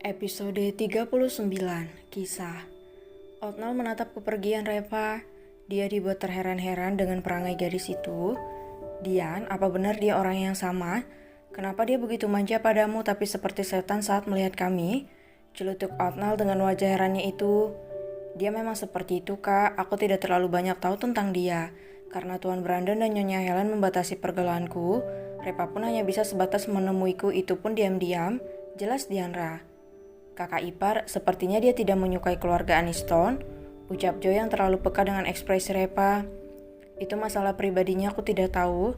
Episode 39, Kisah. Otnal menatap kepergian Reva. Dia dibuat terheran-heran dengan perangai gadis itu. Dian, apa benar dia orang yang sama? Kenapa dia begitu manja padamu tapi seperti setan saat melihat kami? Celutuk Otnal dengan wajah herannya itu. Dia memang seperti itu, Kak. Aku tidak terlalu banyak tahu tentang dia. Karena Tuan Brandon dan Nyonya Helen membatasi pergaulanku, Reva pun hanya bisa sebatas menemuiku, itu pun diam-diam. Jelas Dianra. Kakak ipar, sepertinya dia tidak menyukai keluarga Aniston, ucap Joy yang terlalu peka dengan ekspresi Reva. Itu masalah pribadinya, aku tidak tahu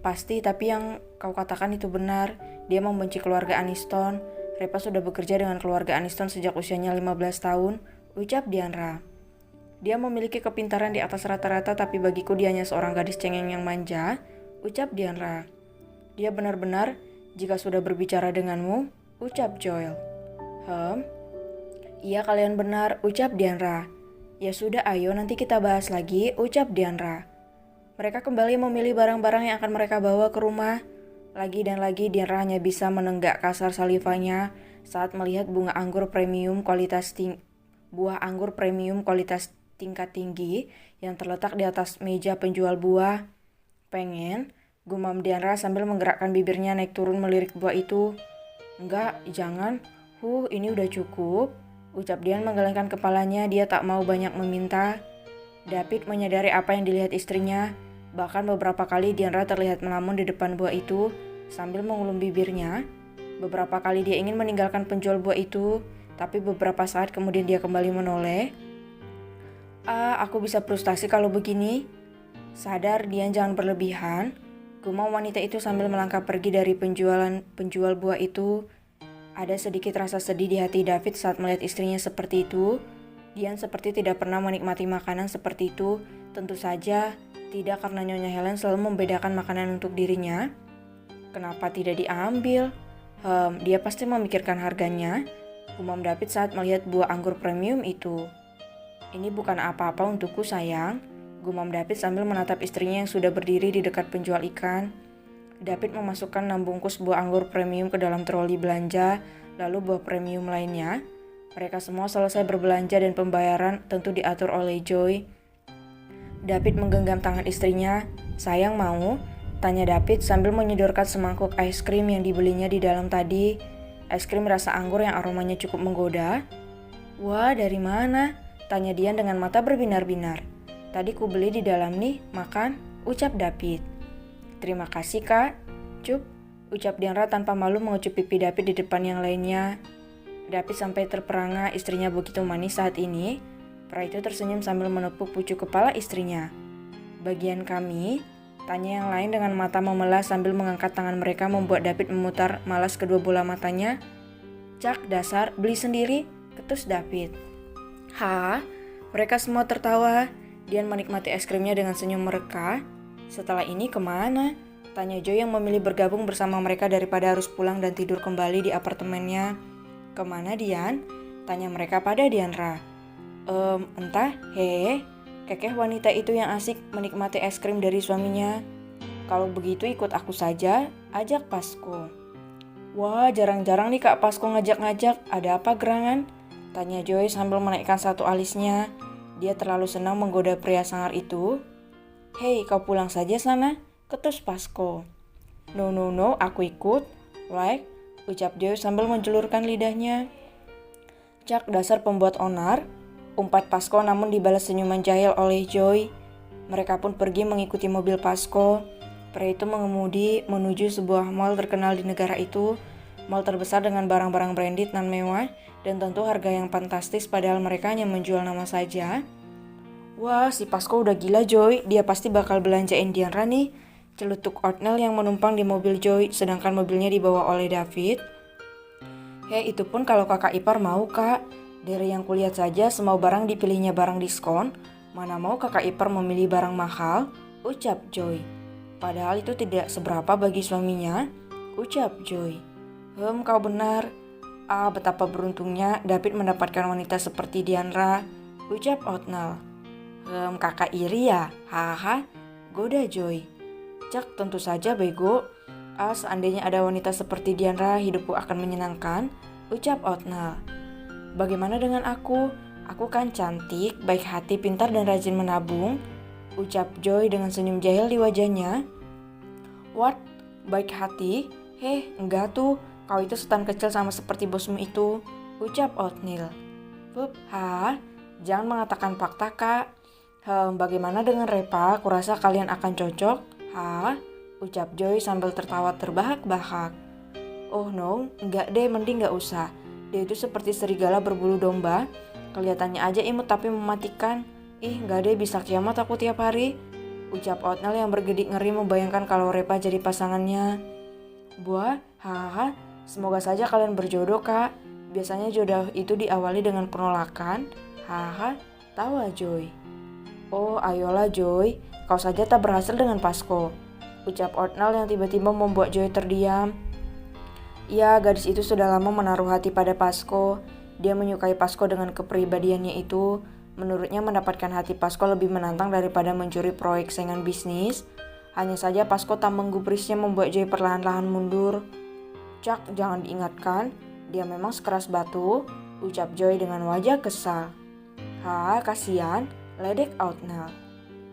pasti, tapi yang kau katakan itu benar. Dia membenci keluarga Aniston. Reva sudah bekerja dengan keluarga Aniston sejak usianya 15 tahun, ucap Dianra. Dia memiliki kepintaran di atas rata-rata, tapi bagiku dia hanya seorang gadis cengeng yang manja, ucap Dianra. Dia benar-benar, jika sudah berbicara denganmu, ucap Joel. Iya kalian benar, ucap Dianra. Ya sudah ayo nanti kita bahas lagi, ucap Dianra. Mereka kembali memilih barang-barang yang akan mereka bawa ke rumah. Lagi dan lagi Dianra hanya bisa menenggak kasar salivanya saat melihat buah anggur premium kualitas tingkat tinggi yang terletak di atas meja penjual buah. Pengen, gumam Dianra sambil menggerakkan bibirnya naik turun melirik buah itu. Enggak, jangan. Ini udah cukup, ucap Dian menggelengkan kepalanya. Dia tak mau banyak meminta. David menyadari apa yang dilihat istrinya. Bahkan beberapa kali Dianra terlihat melamun di depan buah itu sambil mengulum bibirnya. Beberapa kali dia ingin meninggalkan penjual buah itu, tapi beberapa saat kemudian dia kembali menoleh. Aku bisa frustasi kalau begini. Sadar Dian jangan berlebihan, gumam wanita itu sambil melangkah pergi dari penjual buah itu. Ada sedikit rasa sedih di hati David saat melihat istrinya seperti itu. Dian seperti tidak pernah menikmati makanan seperti itu. Tentu saja tidak, karena Nyonya Helen selalu membedakan makanan untuk dirinya. Kenapa tidak diambil? Dia pasti memikirkan harganya, gumam David saat melihat buah anggur premium itu. Ini bukan apa-apa untukku sayang, gumam David sambil menatap istrinya yang sudah berdiri di dekat penjual ikan. David memasukkan 6 bungkus buah anggur premium ke dalam troli belanja, lalu buah premium lainnya. Mereka semua selesai berbelanja dan pembayaran tentu diatur oleh Joy. David menggenggam tangan istrinya. Sayang mau? Tanya David sambil menyodorkan semangkuk es krim yang dibelinya di dalam tadi. Es krim rasa anggur yang aromanya cukup menggoda. Wah, dari mana? Tanya Dian dengan mata berbinar-binar. Tadi ku beli di dalam nih, makan, ucap David. Terima kasih kak, cup, ucap Dianra tanpa malu mengucup pipi David di depan yang lainnya. David sampai terperangah istrinya begitu manis saat ini. Pria itu tersenyum sambil menepuk pucuk kepala istrinya. Bagian kami? Tanya yang lain dengan mata memelas sambil mengangkat tangan mereka membuat David memutar malas kedua bola matanya. Cak, dasar, beli sendiri, ketus David. Mereka semua tertawa. Dian menikmati es krimnya dengan senyum mereka. Setelah ini kemana? Tanya Joy yang memilih bergabung bersama mereka daripada harus pulang dan tidur kembali di apartemennya. Kemana Dian? Tanya mereka pada Dianra. Entah, kekeh wanita itu yang asik menikmati es krim dari suaminya. Kalau begitu ikut aku saja, ajak Pasko. Wah, jarang-jarang nih Kak Pasko ngajak-ngajak, ada apa gerangan? Tanya Joy sambil menaikkan satu alisnya. Dia terlalu senang menggoda pria sangar itu. Hei, kau pulang saja sana, ketus Pasko. No, aku ikut. Ucap Joy sambil menjulurkan lidahnya. Cak, dasar pembuat onar, umpat Pasko namun dibalas senyuman jahil oleh Joy. Mereka pun pergi mengikuti mobil Pasko. Pria itu mengemudi menuju sebuah mall terkenal di negara itu. Mall terbesar dengan barang-barang branded dan mewah dan tentu harga yang fantastis, padahal mereka hanya menjual nama saja. Wah, si Pasko udah gila Joy, dia pasti bakal belanjain Dianra nih, celutuk Otnell yang menumpang di mobil Joy, sedangkan mobilnya dibawa oleh David. Itu pun kalau kakak ipar mau kak, Dari yang kulihat saja semua barang dipilihnya barang diskon. Mana mau kakak ipar memilih barang mahal? Ucap Joy. Padahal itu tidak seberapa bagi suaminya. Ucap Joy. Kau benar. Betapa beruntungnya David mendapatkan wanita seperti Diandra. Ucap Otnal. Kakak iri ya? Haha, goda Joy. Cak, tentu saja bego. Seandainya ada wanita seperti Diandra, hidupku akan menyenangkan. Ucap Otnal. Bagaimana dengan aku? Aku kan cantik, baik hati, pintar dan rajin menabung. Ucap Joy dengan senyum jahil di wajahnya. What? Baik hati? Enggak tuh. Kau itu setan kecil sama seperti bosmu itu. Ucap Otnil. Jangan mengatakan fakta, Kak. Bagaimana dengan Repa? Kurasa kalian akan cocok. Ucap Joy sambil tertawa terbahak-bahak. Oh no, enggak deh, mending gak usah. Dia itu seperti serigala berbulu domba. Kelihatannya aja imut tapi mematikan. Enggak deh, bisa kiamat aku tiap hari. Ucap Otnil yang bergedik ngeri membayangkan kalau Repa jadi pasangannya. Buah, semoga saja kalian berjodoh, Kak. Biasanya jodoh itu diawali dengan penolakan. Tawa Joy. Oh, ayolah Joy, kau saja tak berhasil dengan Pasco. Ucap Otnil yang tiba-tiba membuat Joy terdiam. Ya, gadis itu sudah lama menaruh hati pada Pasco. Dia menyukai Pasco dengan kepribadiannya itu. Menurutnya mendapatkan hati Pasco lebih menantang daripada mencuri proyek saingan bisnis. Hanya saja Pasco tak menggubrisnya membuat Joy perlahan-lahan mundur. Cak, jangan diingatkan. Dia memang sekeras batu. Ucap Joy dengan wajah kesal. Kasihan, ledek Otnil.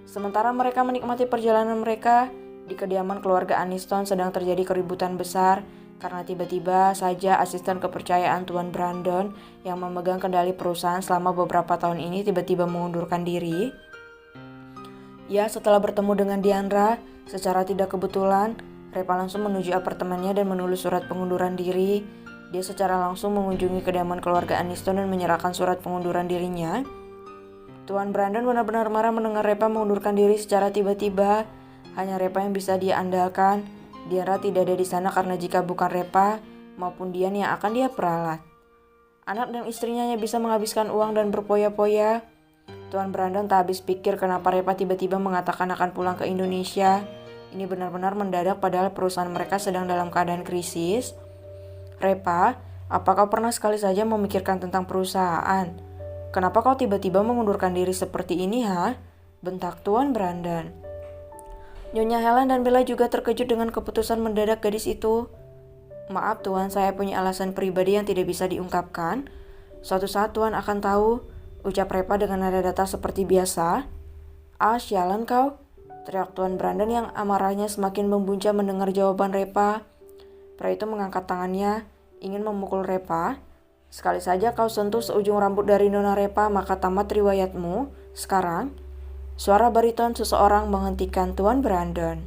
Sementara mereka menikmati perjalanan mereka, di kediaman keluarga Aniston sedang terjadi keributan besar. Karena tiba-tiba saja asisten kepercayaan Tuan Brandon yang memegang kendali perusahaan selama beberapa tahun ini tiba-tiba mengundurkan diri. Ya, setelah bertemu dengan Diandra, secara tidak kebetulan, Repa langsung menuju apartemennya dan menulis surat pengunduran diri. Dia secara langsung mengunjungi kediaman keluarga Aniston dan menyerahkan surat pengunduran dirinya. Tuan Brandon benar-benar marah mendengar Repa mengundurkan diri secara tiba-tiba. Hanya Repa yang bisa dia andalkan. Diandra tidak ada di sana karena jika bukan Repa maupun Dian yang akan dia peralat. Anak dan istrinya hanya bisa menghabiskan uang dan berpoya-poya. Tuan Brandon tak habis pikir kenapa Repa tiba-tiba mengatakan akan pulang ke Indonesia. Ini benar-benar mendadak padahal perusahaan mereka sedang dalam keadaan krisis. Repa, apa kau pernah sekali saja memikirkan tentang perusahaan? Kenapa kau tiba-tiba mengundurkan diri seperti ini, Bentak Tuan Brandon. Nyonya Helen dan Bella juga terkejut dengan keputusan mendadak gadis itu. Maaf Tuan, saya punya alasan pribadi yang tidak bisa diungkapkan. Suatu saat Tuan akan tahu, ucap Repa dengan nada datar seperti biasa. Sialan kau, teriak Tuan Brandon yang amarahnya semakin membuncah mendengar jawaban Repa. Pria itu mengangkat tangannya, ingin memukul Repa. Sekali saja kau sentuh seujung rambut dari Nona Repa, maka tamat riwayatmu. Sekarang, suara bariton seseorang menghentikan Tuan Brandon.